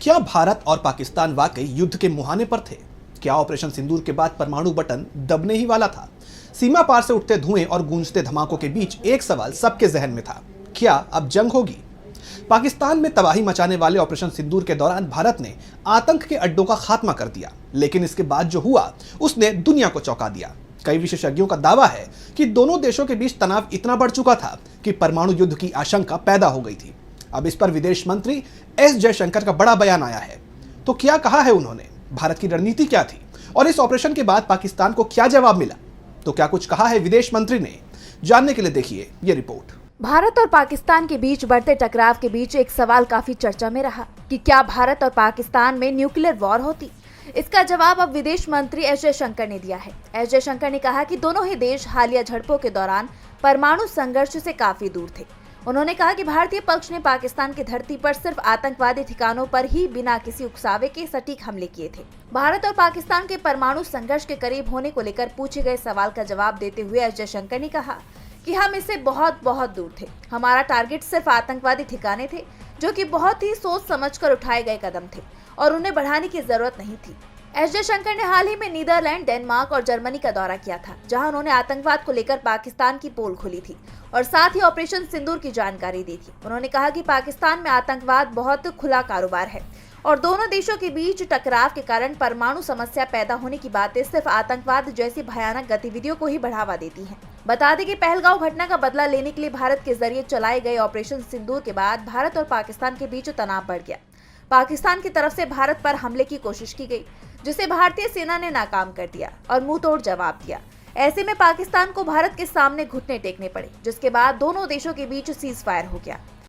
क्या भारत और पाकिस्तान वाकई युद्ध के मुहाने पर थे? क्या ऑपरेशन सिंदूर के बाद परमाणु बटन दबने ही वाला था? सीमा पार से उठते धुएं और गूंजते धमाकों के बीच एक सवाल सबके जहन में था, क्या अब जंग होगी? पाकिस्तान में तबाही मचाने वाले ऑपरेशन सिंदूर के दौरान भारत ने आतंक के अड्डों का खात्मा कर दिया, लेकिन इसके बाद जो हुआ उसने दुनिया को चौंका दिया। कई विशेषज्ञों का दावा है कि दोनों देशों के बीच तनाव इतना बढ़ चुका था कि परमाणु युद्ध की आशंका पैदा हो गई थी। अब इस पर विदेश मंत्री एस जयशंकर का बड़ा बयान आया है। तो क्या कहा है उन्होंने? भारत की रणनीति क्या थी और इस ऑपरेशन के बाद पाकिस्तान को क्या जवाब मिला? तो क्या कुछ कहा है विदेश मंत्री ने? जानने के लिए देखिए ये रिपोर्ट। भारत और पाकिस्तान के बीच बढ़ते टकराव के बीच एक सवाल काफी चर्चा में रहा कि क्या भारत और पाकिस्तान में न्यूक्लियर वॉर होती। इसका जवाब अब विदेश मंत्री एस जयशंकर ने दिया है। एस जयशंकर ने कहा कि दोनों ही देश हालिया झड़पों के दौरान परमाणु संघर्ष से काफी दूर थे। उन्होंने कहा कि भारतीय पक्ष ने पाकिस्तान की धरती पर सिर्फ आतंकवादी ठिकानों पर ही बिना किसी उकसावे के सटीक हमले किए थे। भारत और पाकिस्तान के परमाणु संघर्ष के करीब होने को लेकर पूछे गए सवाल का जवाब देते हुए एस जयशंकर ने कहा कि हम इससे बहुत दूर थे। हमारा टारगेट सिर्फ आतंकवादी ठिकाने थे, जो कि बहुत ही सोच समझकर उठाए गए कदम थे और उन्हें बढ़ाने की जरूरत नहीं थी। एस जयशंकर ने हाल ही में नीदरलैंड, डेनमार्क और जर्मनी का दौरा किया था, जहां उन्होंने आतंकवाद को लेकर पाकिस्तान की पोल खोली थी और साथ ही ऑपरेशन सिंदूर की जानकारी दी थी। उन्होंने कहा कि पाकिस्तान में आतंकवाद बहुत खुला कारोबार है और दोनों देशों के बीच टकराव के कारण परमाणु समस्या पैदा होने की बातें सिर्फ आतंकवाद जैसी भयानक गतिविधियों को ही बढ़ावा देती हैं। बता दें कि पहलगांव घटना का बदला लेने के लिए भारत के जरिए चलाए गए ऑपरेशन सिंदूर के बाद भारत और पाकिस्तान के बीच तनाव बढ़ गया। पाकिस्तान की तरफ से भारत पर हमले की कोशिश की गई, जिसे भारतीय सेना ने नाकाम कर दिया और मुंह तोड़ जवाब दिया। ऐसे में पाकिस्तान को भारत के सामने घुटने टेकने पड़े, जिसके बाद दोनों देशों के बीच सीज फायर हो गया।